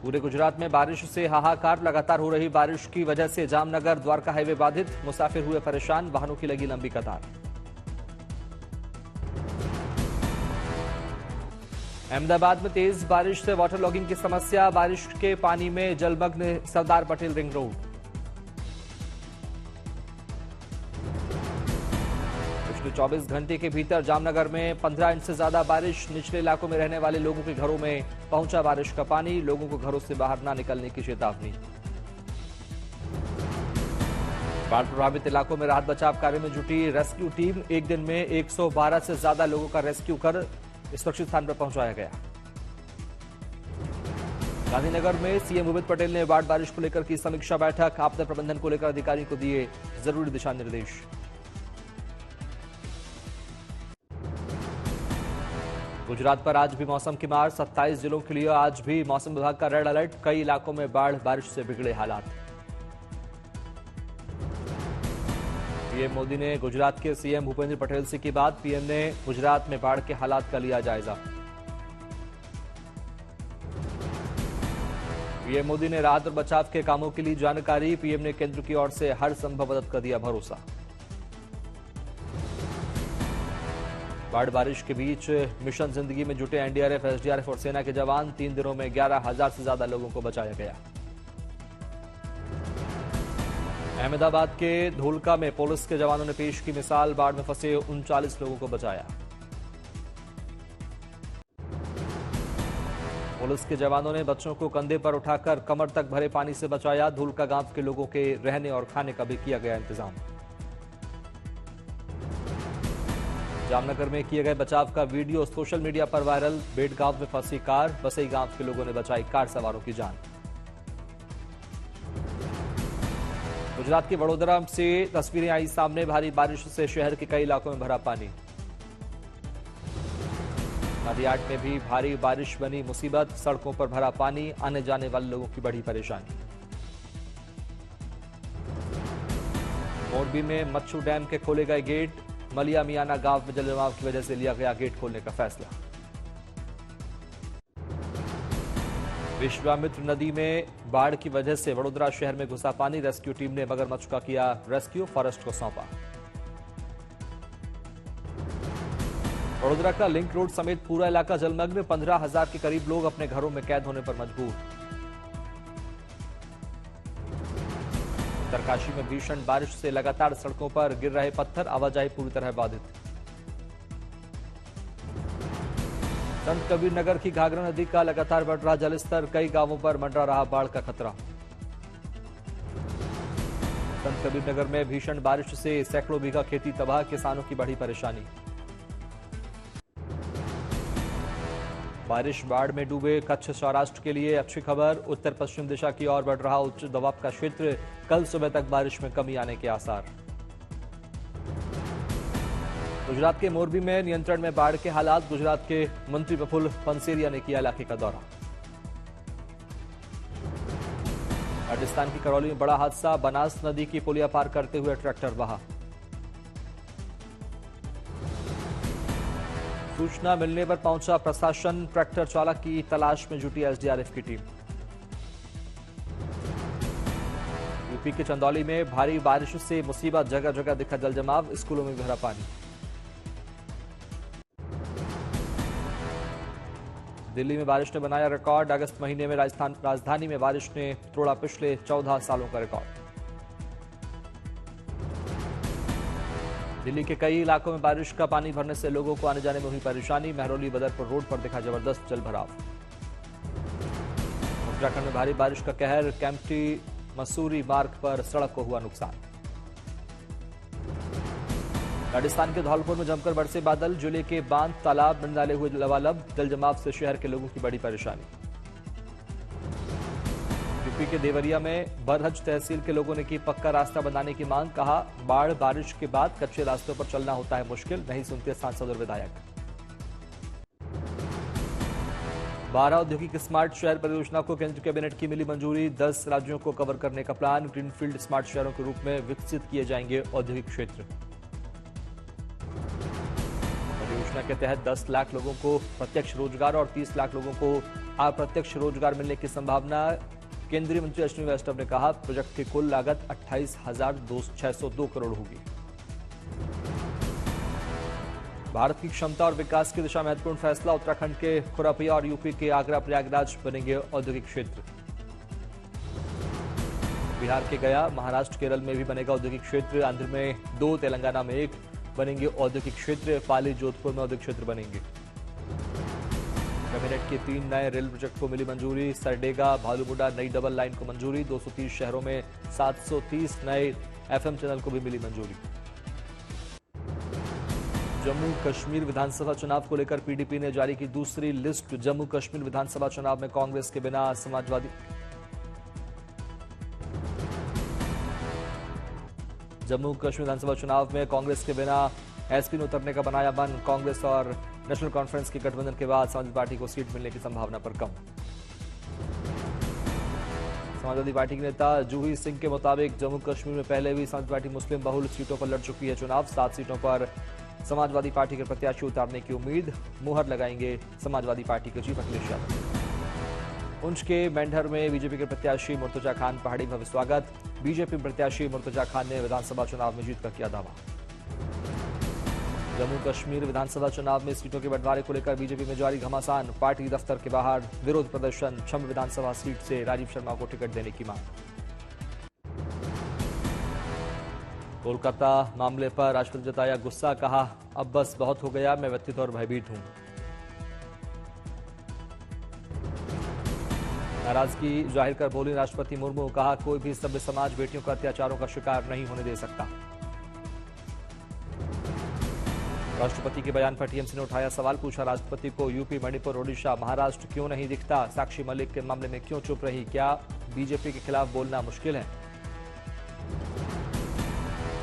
पूरे गुजरात में बारिश से हाहाकार। लगातार हो रही बारिश की वजह से जामनगर द्वारका हाईवे बाधित, मुसाफिर हुए परेशान, वाहनों की लगी लंबी कतार। अहमदाबाद में तेज बारिश से वाटर लॉगिंग की समस्या। बारिश के पानी में जलमग्न सरदार पटेल रिंग रोड। पिछले 24 घंटे के भीतर जामनगर में 15 इंच से ज्यादा बारिश। निचले इलाकों में रहने वाले लोगों के घरों में पहुंचा बारिश का पानी। लोगों को घरों से बाहर न निकलने की चेतावनी। बाढ़ प्रभावित इलाकों में राहत बचाव कार्य में जुटी रेस्क्यू टीम। एक दिन में 112 से ज्यादा लोगों का रेस्क्यू कर सुरक्षित स्थान पर पहुंचाया गया। गांधीनगर में सीएम भूपेंद्र पटेल ने बाढ़ बारिश को लेकर की समीक्षा बैठक। आपदा प्रबंधन को लेकर अधिकारियों को दिए जरूरी दिशा निर्देश। गुजरात पर आज भी मौसम की मार। 27 जिलों के लिए आज भी मौसम विभाग का रेड अलर्ट। कई इलाकों में बाढ़ बारिश से बिगड़े हालात। पीएम मोदी ने गुजरात के सीएम भूपेंद्र पटेल से की बात। पीएम ने गुजरात में बाढ़ के हालात का लिया जायजा। पीएम मोदी ने राहत और बचाव के कामों के लिए जानकारी। पीएम ने केंद्र की ओर से हर संभव मदद का दिया भरोसा। बाढ़ बारिश के बीच मिशन जिंदगी में जुटे एनडीआरएफ, एसडीआरएफ और सेना के जवान। 3 दिनों में 11,000 से ज्यादा लोगों को बचाया गया। अहमदाबाद के धोलका में पुलिस के जवानों ने पेश की मिसाल। बाढ़ में फंसे 39 लोगों को बचाया। पुलिस के जवानों ने बच्चों को कंधे पर उठाकर कमर तक भरे पानी से बचाया। धोलका गांव के लोगों के रहने और खाने का भी किया गया इंतजाम। जामनगर में किए गए बचाव का वीडियो सोशल मीडिया पर वायरल। बेट गांव में फंसी कार, बसई गांव के लोगों ने बचाई कार सवारों की जान। गुजरात के वडोदरा से तस्वीरें आई सामने। भारी बारिश से शहर के कई इलाकों में भरा पानी। नदियाड में भी भारी बारिश बनी मुसीबत। सड़कों पर भरा पानी, आने जाने वाले लोगों की बड़ी परेशानी। मोरबी में मच्छू डैम के खोले गए गेट। मलिया मियाना गांव में जलजमाव की वजह से लिया गया गेट खोलने का फैसला। विश्वामित्र नदी में बाढ़ की वजह से वडोदरा शहर में घुसा पानी। रेस्क्यू टीम ने मगरमच्छ का किया रेस्क्यू, फॉरेस्ट को सौंपा। वडोदरा का लिंक रोड समेत पूरा इलाका जलमग्न। 15,000 के करीब लोग अपने घरों में कैद होने पर मजबूर। उत्तरकाशी में भीषण बारिश से लगातार सड़कों पर गिर रहे पत्थर। आवाजाही पूरी तरह बाधित। संत कबीर नगर की घाघरा नदी का लगातार बढ़ रहा जलस्तर। कई गांवों पर मंडरा रहा बाढ़ का खतरा। संत कबीर नगर में भीषण बारिश से सैकड़ों बीघा खेती तबाह। किसानों की बढ़ी परेशानी। बारिश बाढ़ में डूबे कच्छ सौराष्ट्र के लिए अच्छी खबर। उत्तर पश्चिम दिशा की ओर बढ़ रहा उच्च दबाव का क्षेत्र। कल सुबह तक बारिश में कमी आने के आसार। गुजरात के मोरबी में नियंत्रण में बाढ़ के हालात। गुजरात के मंत्री प्रफुल्ल पनसेरिया ने किया इलाके का दौरा। राजस्थान की करौली में बड़ा हादसा। बनास नदी की पुलिया पार करते हुए ट्रैक्टर बहा। सूचना मिलने पर पहुंचा प्रशासन। ट्रैक्टर चालक की तलाश में जुटी एसडीआरएफ की टीम। यूपी के चंदौली में भारी बारिश से मुसीबत। जगह जगह दिखा जलजमाव। स्कूलों में भरा पानी। दिल्ली में बारिश ने बनाया रिकॉर्ड। अगस्त महीने में राजधानी में बारिश ने तोड़ा पिछले 14 सालों का रिकॉर्ड। दिल्ली के कई इलाकों में बारिश का पानी भरने से लोगों को आने जाने में हुई परेशानी। मेहरौली बदरपुर रोड पर दिखा जबरदस्त जलभराव। उत्तराखंड में भारी बारिश का कहर। कैंपटी मसूरी मार्ग पर सड़क को हुआ नुकसान। राजस्थान के धौलपुर में जमकर बरसे बादल। जिले के बांध तालाब में डाले हुए लबालब। जलजमाव से शहर के लोगों की बड़ी परेशानी। यूपी के देवरिया में बरहज तहसील के लोगों ने की पक्का रास्ता बनाने की मांग। कहा बाढ़ बारिश के बाद कच्चे रास्तों पर चलना होता है मुश्किल। नहीं सुनते सांसद और विधायक। 12 औद्योगिक स्मार्ट शहर परियोजना को केंद्र कैबिनेट की मिली मंजूरी। 10 राज्यों को कवर करने का प्लान। ग्रीनफील्ड स्मार्ट शहरों के रूप में विकसित किए जाएंगे औद्योगिक क्षेत्र। योजना के तहत 10 लाख लोगों को प्रत्यक्ष रोजगार और 30 लाख लोगों को अप्रत्यक्ष रोजगार मिलने की संभावना। केंद्रीय मंत्री अश्विनी वैष्णव ने कहा, प्रोजेक्ट की कुल लागत 28,602 करोड़ होगी। भारत की क्षमता और विकास की दिशा में महत्वपूर्ण फैसला। उत्तराखंड के खुरापिया और यूपी के आगरा प्रयागराज बनेंगे औद्योगिक क्षेत्र। बिहार के गया, महाराष्ट्र केरल में भी बनेगा औद्योगिक क्षेत्र। आंध्र में 2, तेलंगाना में 1 बनेंगे औद्योगिक क्षेत्र। पाली, जोधपुर में औद्योगिक क्षेत्र बनेंगे। कैबिनेट के 3 नए रेल प्रोजेक्ट को मिली मंजूरी। सरडेगा भालूमुड़ा नई डबल लाइन को मंजूरी। 230 शहरों में 730 नए एफएम चैनल को भी मिली मंजूरी। जम्मू कश्मीर विधानसभा चुनाव को लेकर पीडीपी ने जारी की दूसरी लिस्ट। जम्मू कश्मीर विधानसभा चुनाव में कांग्रेस के बिना जम्मू कश्मीर विधानसभा चुनाव में कांग्रेस के बिना एसपी ने उतरने का बनाया मन। कांग्रेस और नेशनल कॉन्फ्रेंस के गठबंधन के बाद समाजवादी पार्टी को सीट मिलने की संभावना पर कम। समाजवादी पार्टी के नेता जूही सिंह के मुताबिक जम्मू कश्मीर में पहले भी समाजवादी पार्टी मुस्लिम बहुल सीटों पर लड़ चुकी है चुनाव। 7 सीटों पर समाजवादी पार्टी के प्रत्याशी उतारने की उम्मीद। मुहर लगाएंगे समाजवादी पार्टी के चीफ अखिलेश यादव। उंच के मेंढर में बीजेपी के प्रत्याशी मुर्तजा खान पहाड़ी भव्य स्वागत। बीजेपी प्रत्याशी मुर्तजा खान ने विधानसभा चुनाव में जीत का किया दावा। जम्मू कश्मीर विधानसभा चुनाव में सीटों के बंटवारे को लेकर बीजेपी में जारी घमासान। पार्टी दफ्तर के बाहर विरोध प्रदर्शन। छम विधानसभा सीट से राजीव शर्मा को टिकट देने की मांग। कोलकाता मामले पर राष्ट्रपति जताया गुस्सा। कहा, अब बस बहुत हो गया, मैं व्यथित और भयभीत हूं। नाराजगी जाहिर कर बोली राष्ट्रपति मुर्मू। कहा, कोई भी सभ्य समाज बेटियों को अत्याचारों का शिकार नहीं होने दे सकता। राष्ट्रपति के बयान पर टीएमसी ने उठाया सवाल। पूछा, राष्ट्रपति को यूपी, मणिपुर, ओडिशा, महाराष्ट्र क्यों नहीं दिखता? साक्षी मलिक के मामले में क्यों चुप रही? क्या बीजेपी के खिलाफ बोलना मुश्किल है?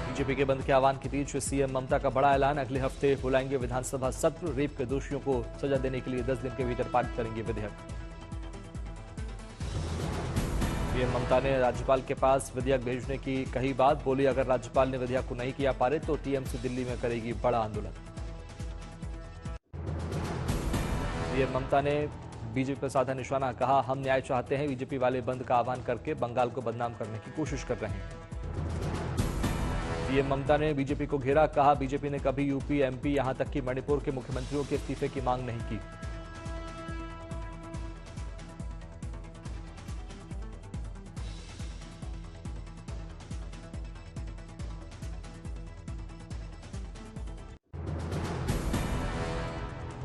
बीजेपी के बंद के आह्वान के बीच सीएम ममता का बड़ा ऐलान। अगले हफ्ते बुलाएंगे विधानसभा सत्र। रेप के दोषियों को सजा देने के लिए 10 दिन के भीतर पारित करेंगे विधेयक। सीएम ममता ने राज्यपाल के पास विधेयक भेजने की कही बात। बोली, अगर राज्यपाल ने विधेयक को नहीं किया पारित तो टीएमसी दिल्ली में करेगी बड़ा आंदोलन। सीएम ममता ने बीजेपी पर साधा निशाना। कहा, हम न्याय चाहते हैं। बीजेपी वाले बंद का आह्वान करके बंगाल को बदनाम करने की कोशिश कर रहे हैं। सीएम ममता ने बीजेपी को घेरा। कहा, बीजेपी ने कभी यूपी, एमपी, यहां तक कि मणिपुर के मुख्यमंत्रियों के इस्तीफे की मांग नहीं की।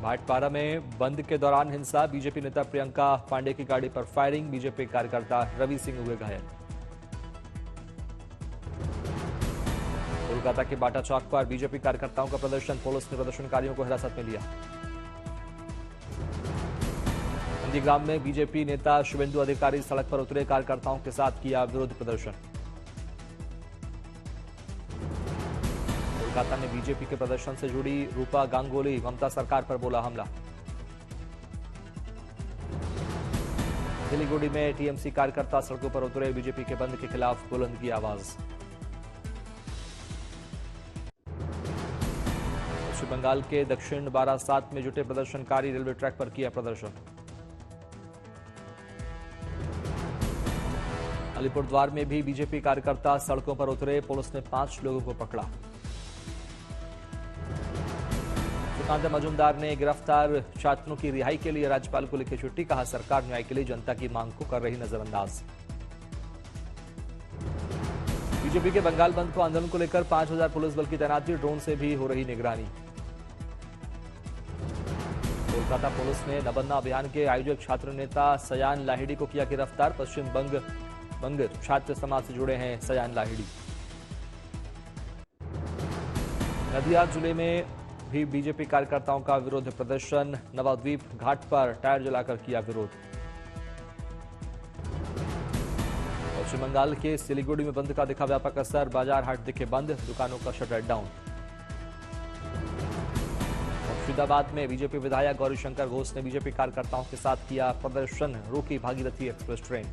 भाटपारा में बंद के दौरान हिंसा। बीजेपी नेता प्रियंका पांडे की गाड़ी पर फायरिंग। बीजेपी कार्यकर्ता रवि सिंह हुए घायल। कोलकाता के बाटा चौक पर बीजेपी कार्यकर्ताओं का प्रदर्शन। पुलिस ने प्रदर्शनकारियों को हिरासत में लिया। नंदीग्राम में बीजेपी नेता शुभेंदु अधिकारी सड़क पर उतरे। कार्यकर्ताओं के साथ किया विरोध प्रदर्शन। कोलकाता में बीजेपी के प्रदर्शन से जुड़ी रूपा गांगुली। ममता सरकार पर बोला हमला। सिलीगुड़ी में टीएमसी कार्यकर्ता सड़कों पर उतरे। बीजेपी के बंद के खिलाफ बुलंद की आवाज। पश्चिम बंगाल के दक्षिण बारासात में जुटे प्रदर्शनकारी रेलवे ट्रैक पर किया प्रदर्शन। अलीपुरद्वार में भी बीजेपी कार्यकर्ता सड़कों पर उतरे। पुलिस ने 5 लोगों को पकड़ा। सुकांत मजूमदार ने गिरफ्तार छात्रों की रिहाई के लिए राज्यपाल को लिखी चिट्ठी। कहा, सरकार न्याय के लिए जनता की मांग को कर रही नजरअंदाज। बीजेपी के बंगाल बंद को आंदोलन को लेकर 5000 पुलिस बल की तैनाती। ड्रोन से भी हो रही निगरानी। कोलकाता पुलिस ने नबन्ना अभियान के आयोजक छात्र नेता सयान लाहिड़ी को किया गिरफ्तार। पश्चिम बंग छात्र समाज से जुड़े हैं सयान लाहिड़ी। नदिया जिले में भी बीजेपी कार्यकर्ताओं का विरोध प्रदर्शन। नवाद्वीप घाट पर टायर जलाकर किया विरोध। पश्चिम बंगाल के सिलीगुड़ी में बंद का दिखा व्यापक असर। बाजार हाट दिखे बंद। दुकानों का शटर डाउन। मुर्शिदाबाद में बीजेपी विधायक गौरीशंकर घोष ने बीजेपी कार्यकर्ताओं के साथ किया प्रदर्शन। रोकी Bhagirathi express train.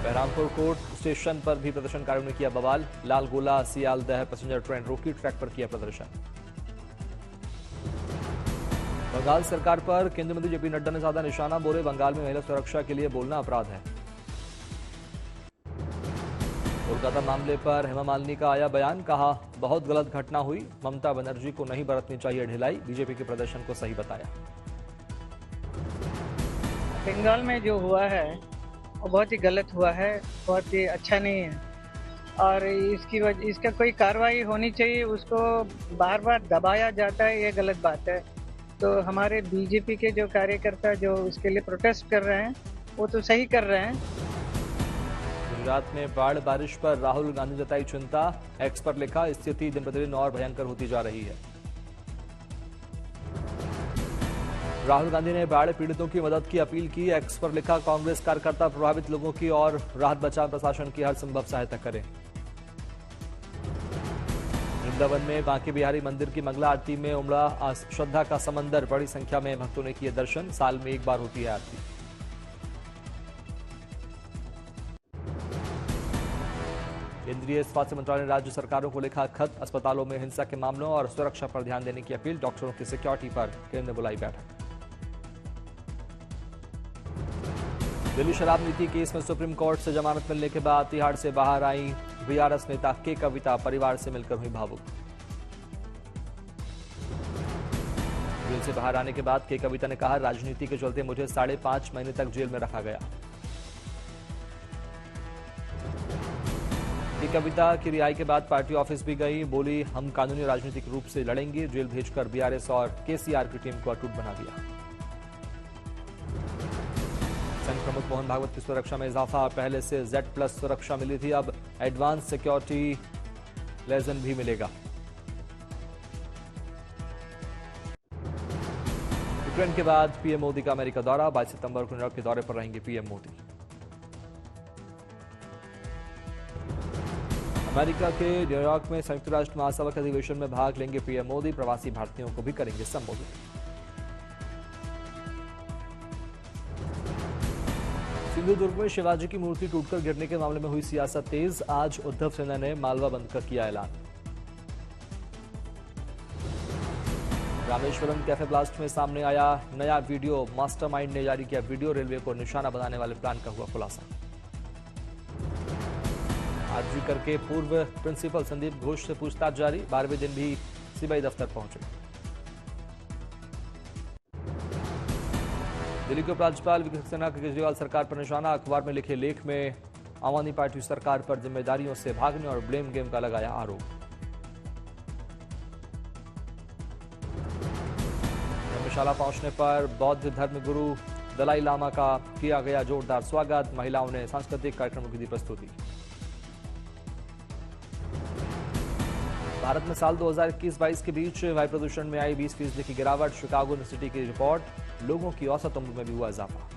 Baharampur court station पर भी प्रदर्शनकारियों ने किया बवाल। Lalgola Sealdah passenger train रोकी, ट्रैक पर किया प्रदर्शन। बंगाल सरकार पर केंद्रीय मंत्री जेपी नड्डा ने साधा निशाना, बोले बंगाल में महिला सुरक्षा के लिए बोलना अपराध है। कोलकाता मामले पर हेमा मालिनी का आया बयान, कहा बहुत गलत घटना हुई, ममता बनर्जी को नहीं बरतनी चाहिए ढिलाई, बीजेपी के प्रदर्शन को सही बताया। बंगाल में जो हुआ है वो बहुत ही गलत हुआ है, बहुत ही अच्छा नहीं है और इसका कोई कार्रवाई होनी चाहिए। उसको बार बार दबाया जाता है, ये गलत बात है। तो हमारे बीजेपी के जो कार्यकर्ता जो उसके लिए प्रोटेस्ट कर रहे हैं वो तो सही कर रहे हैं। गुजरात में बाढ़ बारिश पर राहुल गांधी जताई चिंता, एक्स पर लिखा स्थिति दिन प्रतिदिन और भयंकर होती जा रही है। राहुल गांधी ने बाढ़ पीड़ितों की मदद की अपील की, एक्स पर लिखा कांग्रेस कार्यकर्ता प्रभावित लोगों की और राहत बचाव प्रशासन की हर संभव सहायता करें। वृंदावन में बांके बिहारी मंदिर की मंगला आरती में उमड़ा श्रद्धा का समंदर, बड़ी संख्या में भक्तों ने किए दर्शन, साल में एक बार होती है आरती। केंद्रीय स्वास्थ्य मंत्रालय ने राज्य सरकारों को लिखा खत, अस्पतालों में हिंसा के मामलों और सुरक्षा पर ध्यान देने की अपील, डॉक्टरों की सिक्योरिटी पर केंद्र ने बुलाई बैठक। दिल्ली शराब नीति केस में सुप्रीम कोर्ट से जमानत मिलने के बाद तिहाड़ से बाहर आई बीआरएस नेता के कविता, परिवार से मिलकर हुई भावुक। जेल से बाहर आने के बाद के कविता ने कहा, राजनीति के चलते मुझे 5.5 महीने तक जेल में रखा गया। के कविता की रिहाई के बाद पार्टी ऑफिस भी गई, बोली हम कानूनी राजनीतिक रूप से लड़ेंगे, जेल भेजकर बीआरएस और केसीआर की टीम को अटूट बना दिया। संघ प्रमुख मोहन भागवत की सुरक्षा में इजाफा, पहले से Z+ सुरक्षा मिली थी, अब एडवांस सिक्योरिटी लेजन भी मिलेगा। यूक्रेन के बाद पीएम मोदी का अमेरिका दौरा, 22 सितंबर को न्यूयॉर्क के दौरे पर रहेंगे पीएम मोदी। अमेरिका के न्यूयॉर्क में संयुक्त राष्ट्र महासभा के अधिवेशन में भाग लेंगे पीएम मोदी, प्रवासी भारतीयों को भी करेंगे संबोधित। सिंधुदुर्ग में शिवाजी की मूर्ति टूटकर गिरने के मामले में हुई सियासत तेज, आज उद्धव सेना ने मालवा बंद कर किया ऐलान। रामेश्वरम कैफे ब्लास्ट में सामने आया नया वीडियो, मास्टरमाइंड ने जारी किया वीडियो, रेलवे को निशाना बनाने वाले प्लान का हुआ खुलासा। आरजी करके पूर्व प्रिंसिपल संदीप घोष से पूछताछ जारी, 12वें दिन भी सीबीआई दफ्तर पहुंचे। दिल्ली के उपराज्यपाल विकास सक्सेना का केजरीवाल सरकार पर निशाना, अखबार में लिखे लेख में आम आदमी पार्टी सरकार पर जिम्मेदारियों से भागने और ब्लेम गेम का लगाया आरोप। धर्मशाला पहुंचने पर बौद्ध धर्मगुरु दलाई लामा का किया गया जोरदार स्वागत, महिलाओं ने सांस्कृतिक कार्यक्रमों की दी प्रस्तुति। भारत में साल 2021-22 के बीच वायु प्रदूषण में आई 20% की गिरावट, शिकागो यूनिवर्सिटी की रिपोर्ट, लोगों की औसत उम्र में भी हुआ इजाफा।